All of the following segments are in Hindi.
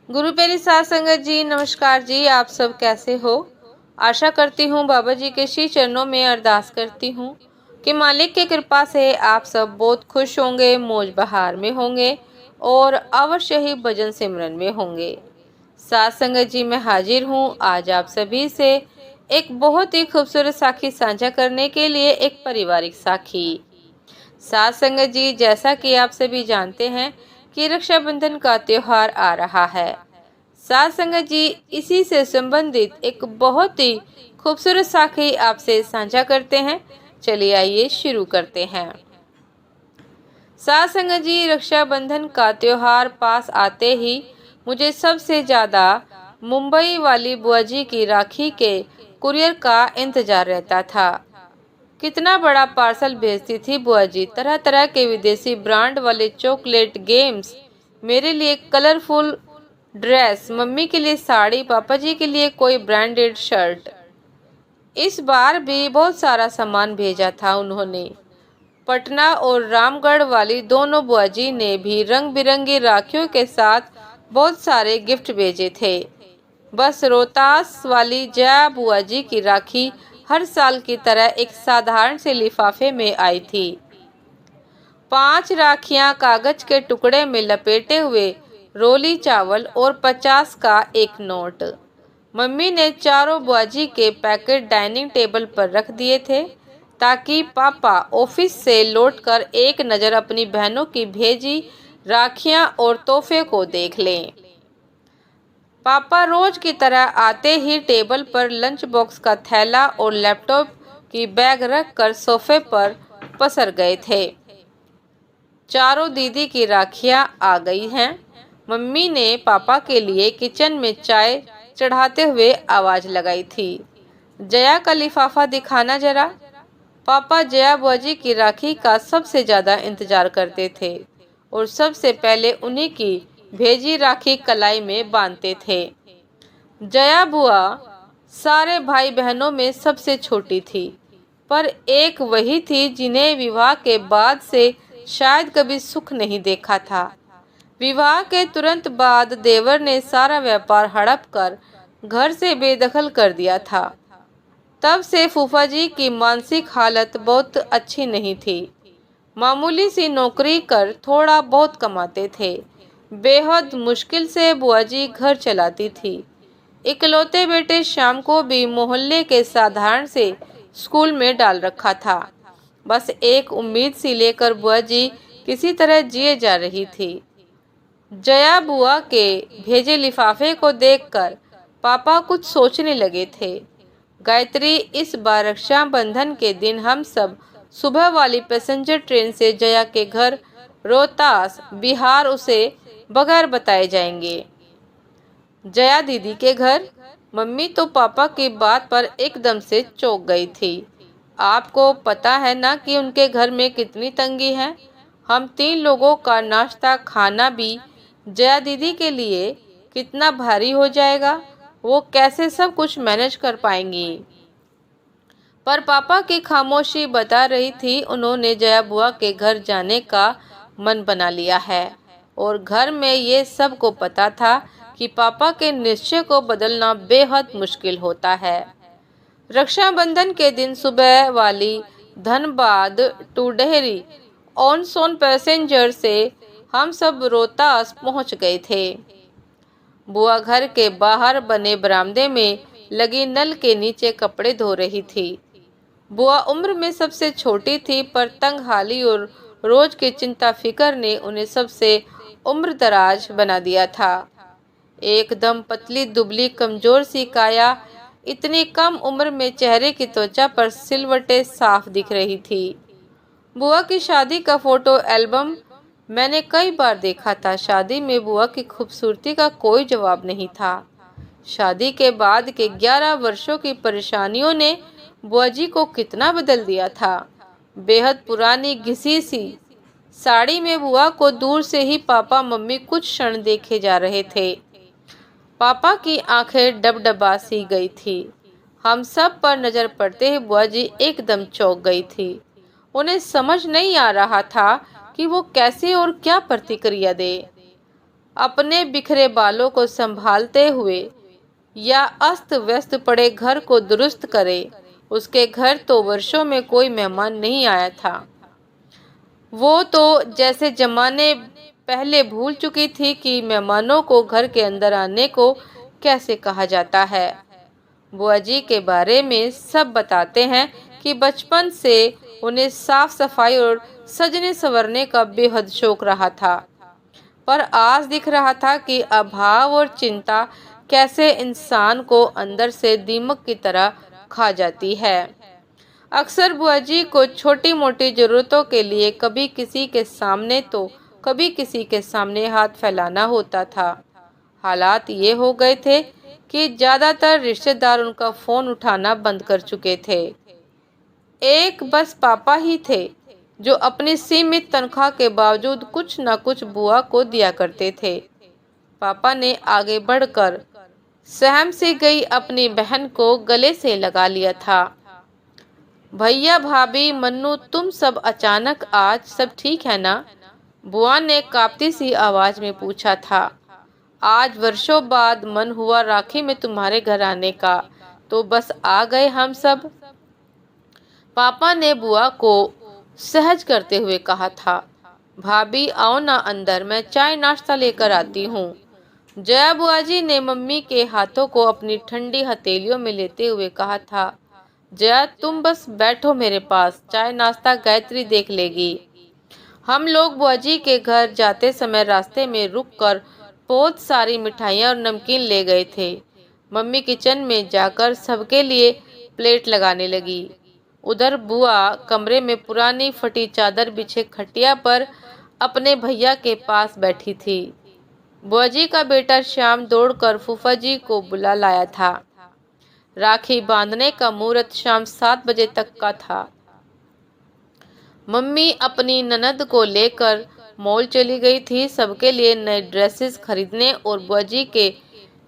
गुरु प्यारी साध संगत जी, नमस्कार जी। आप सब कैसे हो? आशा करती हूँ बाबा जी के श्री चरणों में अरदास करती हूँ कि मालिक की कृपा से आप सब बहुत खुश होंगे, मौज बहार में होंगे और अवश्य ही भजन सिमरन में होंगे। साध संगत जी, मैं हाजिर हूँ आज आप सभी से एक बहुत ही खूबसूरत साखी साझा करने के लिए। एक पारिवारिक साखी। साध संगत जी, जैसा कि आप सभी जानते हैं कि रक्षाबंधन का त्योहार आ रहा है। साध संगत जी, इसी से संबंधित एक बहुत ही खूबसूरत साखी आपसे साझा करते हैं। चलिए आइए शुरू करते हैं। साध संगत जी, रक्षाबंधन का त्योहार पास आते ही मुझे सबसे ज़्यादा मुंबई वाली बुआ जी की राखी के कुरियर का इंतजार रहता था। कितना बड़ा पार्सल भेजती थी बुआ जी। तरह तरह के विदेशी ब्रांड वाले चॉकलेट, गेम्स, मेरे लिए कलरफुल ड्रेस, मम्मी के लिए साड़ी, पापा जी के लिए कोई ब्रांडेड शर्ट। इस बार भी बहुत सारा सामान भेजा था उन्होंने। पटना और रामगढ़ वाली दोनों बुआ जी ने भी रंग बिरंगी राखियों के साथ बहुत सारे गिफ्ट भेजे थे। बस रोहतास वाली जया बुआ जी की राखी हर साल की तरह एक साधारण से लिफाफे में आई थी। 5 राखियां कागज के टुकड़े में लपेटे हुए, रोली चावल और 50 का एक नोट। मम्मी ने चारों बुआजी के पैकेट डाइनिंग टेबल पर रख दिए थे ताकि पापा ऑफिस से लौटकर एक नज़र अपनी बहनों की भेजी राखियां और तोहफे को देख लें। पापा रोज की तरह आते ही टेबल पर लंच बॉक्स का थैला और लैपटॉप की बैग रखकर सोफे पर पसर गए थे। चारों दीदी की राखियां आ गई हैं। मम्मी ने पापा के लिए किचन में चाय चढ़ाते हुए आवाज लगाई थी, जया का लिफाफा दिखाना जरा। पापा जया बुआजी की राखी का सबसे ज़्यादा इंतजार करते थे और सबसे पहले उन्हीं की भेजी राखी कलाई में बांधते थे। जया बुआ सारे भाई बहनों में सबसे छोटी थी, पर एक वही थी जिन्हें विवाह के बाद से शायद कभी सुख नहीं देखा था। विवाह के तुरंत बाद देवर ने सारा व्यापार हड़प कर घर से बेदखल कर दिया था। तब से फूफा जी की मानसिक हालत बहुत अच्छी नहीं थी। मामूली सी नौकरी कर थोड़ा बहुत कमाते थे। बेहद मुश्किल से बुआ जी घर चलाती थी। इकलौते बेटे शाम को भी मोहल्ले के साधारण से स्कूल में डाल रखा था। बस एक उम्मीद सी लेकर बुआ जी किसी तरह जिए जा रही थी। जया बुआ के भेजे लिफाफे को देखकर पापा कुछ सोचने लगे थे। गायत्री, इस बार रक्षाबंधन के दिन हम सब सुबह वाली पैसेंजर ट्रेन से जया के घर रोहतास, बिहार उसे बगैर बताए जाएंगे। जया दीदी के घर। मम्मी तो पापा की बात पर एकदम से चौंक गई थी। आपको पता है ना कि उनके घर में कितनी तंगी है। हम 3 लोगों का नाश्ता खाना भी जया दीदी के लिए कितना भारी हो जाएगा। वो कैसे सब कुछ मैनेज कर पाएंगी। पर पापा की खामोशी बता रही थी उन्होंने जया बुआ के घर जाने का मन बना लिया है। और घर में ये सबको पता था कि पापा के निश्चय को बदलना बेहद मुश्किल होता है। रक्षाबंधन के दिन सुबह वाली Dhanbad to Dehri on Sone passenger से हम सब रोहतास पहुंच गए थे। बुआ घर के बाहर बने बरामदे में लगी नल के नीचे कपड़े धो रही थी। बुआ उम्र में सबसे छोटी थी, पर तंगहाली और रोज की चिंता फिकर ने उन्हें सबसे उम्रदराज बना दिया था। एकदम पतली दुबली कमजोर सी काया, इतनी कम उम्र में चेहरे की त्वचा पर सिलवटें साफ दिख रही थी। बुआ की शादी का फोटो एल्बम मैंने कई बार देखा था। शादी में बुआ की खूबसूरती का कोई जवाब नहीं था। शादी के बाद के 11 वर्षों की परेशानियों ने बुआ जी को कितना बदल दिया था। बेहद पुरानी घिसी सी साड़ी में बुआ को दूर से ही पापा मम्मी कुछ क्षण देखे जा रहे थे। पापा की आंखें डबडबा सी गई थी। हम सब पर नजर पड़ते ही बुआ जी एकदम चौंक गई थी। उन्हें समझ नहीं आ रहा था कि वो कैसे और क्या प्रतिक्रिया दे। अपने बिखरे बालों को संभालते हुए या अस्त व्यस्त पड़े घर को दुरुस्त करे। उसके घर तो वर्षों में कोई मेहमान नहीं आया था। वो तो जैसे जमाने पहले भूल चुकी थी कि मेहमानों को घर के अंदर आने को कैसे कहा जाता है। बुआ जी के बारे में सब बताते हैं कि बचपन से उन्हें साफ सफाई और सजने संवरने का बेहद शौक रहा था, पर आज दिख रहा था कि अभाव और चिंता कैसे इंसान को अंदर से दीमक की तरह खा जाती है। अक्सर बुआ जी को छोटी मोटी जरूरतों के लिए कभी किसी के सामने तो कभी किसी के सामने हाथ फैलाना होता था। हालात ये हो गए थे कि ज्यादातर रिश्तेदार उनका फोन उठाना बंद कर चुके थे। एक बस पापा ही थे जो अपनी सीमित तनख्वाह के बावजूद कुछ न कुछ बुआ को दिया करते थे। पापा ने आगे बढ़कर सहम सी गई अपनी बहन को गले से लगा लिया था। भैया भाभी मन्नू, तुम सब अचानक आज सब ठीक है ना? बुआ ने कांपती सी आवाज में पूछा था। आज वर्षों बाद मन हुआ राखी में तुम्हारे घर आने का, तो बस आ गए हम सब। पापा ने बुआ को सहज करते हुए कहा था। भाभी आओ ना अंदर, मैं चाय नाश्ता लेकर आती हूँ। जया बुआ जी ने मम्मी के हाथों को अपनी ठंडी हथेलियों में लेते हुए कहा था। जया तुम बस बैठो मेरे पास, चाय नाश्ता गायत्री देख लेगी। हम लोग बुआ जी के घर जाते समय रास्ते में रुककर बहुत सारी मिठाइयाँ और नमकीन ले गए थे। मम्मी किचन में जाकर सबके लिए प्लेट लगाने लगी। उधर बुआ कमरे में पुरानी फटी चादर बिछे खटिया पर अपने भैया के पास बैठी थी। बुआ जी का बेटा श्याम दौड़कर फूफा जी को बुला लाया था। राखी बांधने का मुहूर्त शाम 7 बजे तक का था। मम्मी अपनी ननद को लेकर मॉल चली गई थी, सबके लिए नए ड्रेसेस खरीदने और बुआ जी के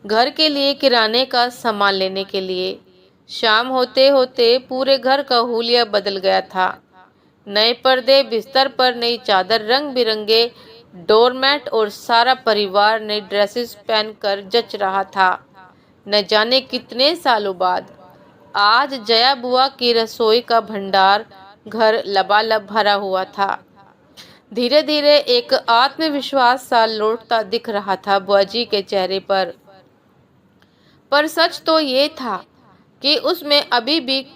घर के लिए किराने का सामान लेने के लिए। शाम होते होते पूरे घर का हुलिया बदल गया था। नए पर्दे बिस्तर पर, नई चादर, रंग बिरंगे डोरमैट और सारा परिवार नई ड्रेसेस पहनकर जच रहा था। न जाने कितने सालों बाद आज जया बुआ की रसोई का भंडार घर लबालब भरा हुआ था। धीरे धीरे एक आत्मविश्वास सा लौटता दिख रहा था बुआ जी के चेहरे पर सच तो ये था कि उसमें अभी भी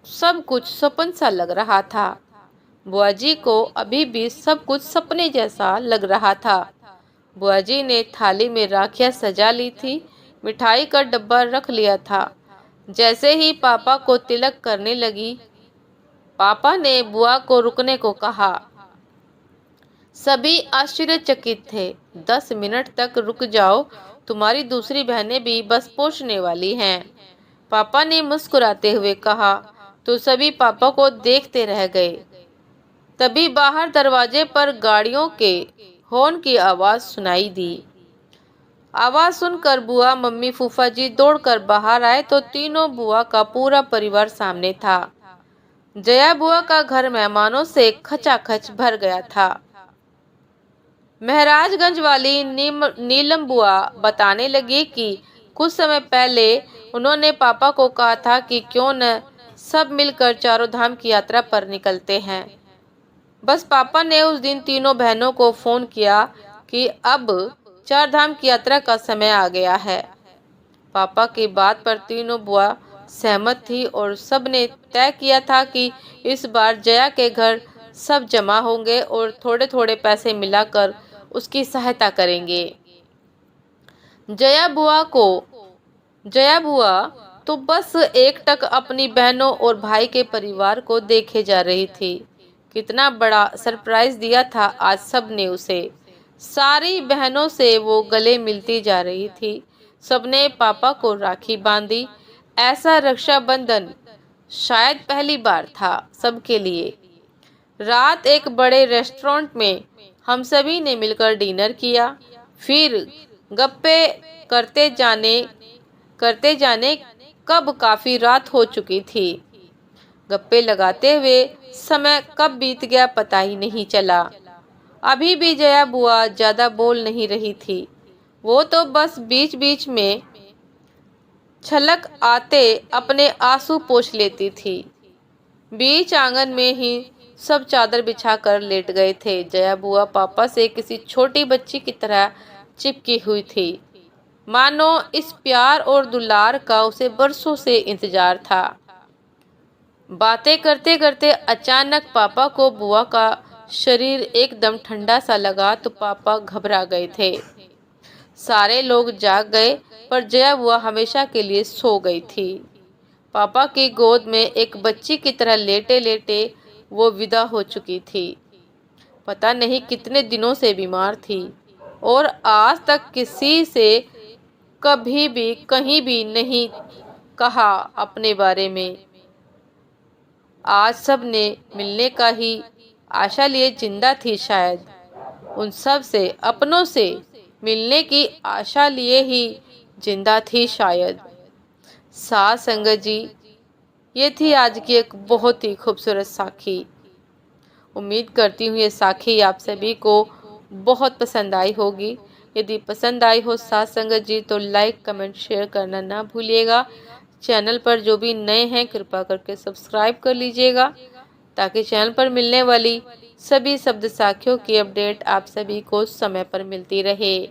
सब कुछ सपन सा लग रहा था। बुआ जी को अभी भी सब कुछ सपने जैसा लग रहा था। बुआ जी ने थाली में राखियां सजा ली थी, मिठाई का डब्बा रख लिया था। जैसे ही पापा को तिलक करने लगी, पापा ने बुआ को रुकने को कहा। सभी आश्चर्यचकित थे। 10 मिनट तक रुक जाओ, तुम्हारी दूसरी बहनें भी बस पहुंचने वाली हैं, पापा ने मुस्कुराते हुए कहा। तो सभी पापा को देखते रह गए। तभी बाहर दरवाजे पर गाड़ियों के हॉर्न की आवाज सुनाई दी। आवाज सुनकर बुआ, मम्मी, फूफा जी दौड़कर बाहर आए तो तीनों बुआ का पूरा परिवार सामने था। जया बुआ का घर मेहमानों से खचाखच भर गया था। महाराजगंज वाली नीलम बुआ बताने लगी कि कुछ समय पहले उन्होंने पापा को कहा था कि क्यों न सब मिलकर चारों धाम की यात्रा पर निकलते हैं। बस पापा ने उस दिन तीनों बहनों को फोन किया कि अब 4 धाम की यात्रा का समय आ गया है। पापा की बात पर तीनों बुआ सहमत थी और सब ने तय किया था कि इस बार जया के घर सब जमा होंगे और थोड़े थोड़े पैसे मिलाकर उसकी सहायता करेंगे। जया बुआ तो बस एकटक अपनी बहनों और भाई के परिवार को देखे जा रही थी। कितना बड़ा सरप्राइज दिया था आज सब ने उसे। सारी बहनों से वो गले मिलती जा रही थी। सबने पापा को राखी बांधी। ऐसा रक्षाबंधन शायद पहली बार था सबके लिए। रात एक बड़े रेस्टोरेंट में हम सभी ने मिलकर डिनर किया। फिर गप्पे करते जाने कब काफी रात हो चुकी थी। गप्पे लगाते हुए समय कब बीत गया पता ही नहीं चला। अभी भी जया बुआ ज़्यादा बोल नहीं रही थी। वो तो बस बीच बीच में छलक आते अपने आंसू पोंछ लेती थी। बीच आंगन में ही सब चादर बिछाकर लेट गए थे। जया बुआ पापा से किसी छोटी बच्ची की तरह चिपकी हुई थी, मानो इस प्यार और दुलार का उसे बरसों से इंतजार था। बातें करते करते अचानक पापा को बुआ का शरीर एकदम ठंडा सा लगा तो पापा घबरा गए थे। सारे लोग जाग गए पर जया बुआ हमेशा के लिए सो गई थी। पापा की गोद में एक बच्ची की तरह लेटे लेटे वो विदा हो चुकी थी। पता नहीं कितने दिनों से बीमार थी और आज तक किसी से कभी भी कहीं भी नहीं कहा अपने बारे में। आज सब ने मिलने का ही आशा लिए जिंदा थी, शायद उन सब से अपनों से मिलने की आशा लिए ही जिंदा थी शायद। साथ संगत जी, ये थी आज की एक बहुत ही खूबसूरत साखी। उम्मीद करती हूँ ये साखी आप सभी को बहुत पसंद आई होगी। यदि पसंद आई हो साथ संगत जी तो लाइक कमेंट शेयर करना ना भूलिएगा। चैनल पर जो भी नए हैं कृपा करके सब्सक्राइब कर लीजिएगा ताकि चैनल पर मिलने वाली सभी शब्द साखियों की अपडेट आप सभी को समय पर मिलती रहे।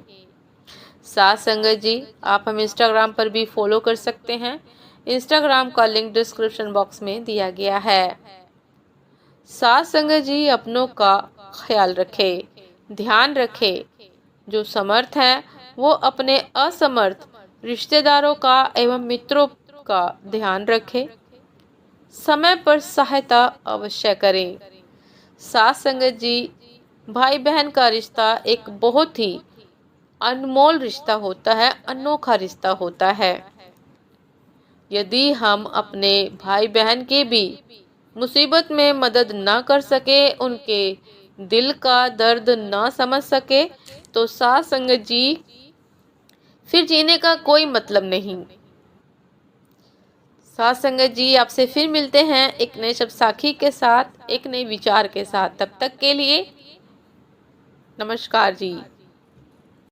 साथ संगत जी, आप हम इंस्टाग्राम पर भी फॉलो कर सकते हैं। इंस्टाग्राम का लिंक डिस्क्रिप्शन बॉक्स में दिया गया है। साथ संगत जी, अपनों का ख्याल रखें, ध्यान रखें। जो समर्थ हैं वो अपने असमर्थ रिश्तेदारों का एवं मित्रों का ध्यान रखें। समय पर सहायता अवश्य करें। साथ संगत जी, भाई बहन का रिश्ता एक बहुत ही अनमोल रिश्ता होता है, अनोखा रिश्ता होता है। यदि हम अपने भाई बहन के भी मुसीबत में मदद ना कर सके, उनके दिल का दर्द ना समझ सके, तो साथ संगत जी फिर जीने का कोई मतलब नहीं। साथ संगत जी, आपसे फिर मिलते हैं एक नए शब्द साखी के साथ, एक नए विचार के साथ। तब तक के लिए नमस्कार जी।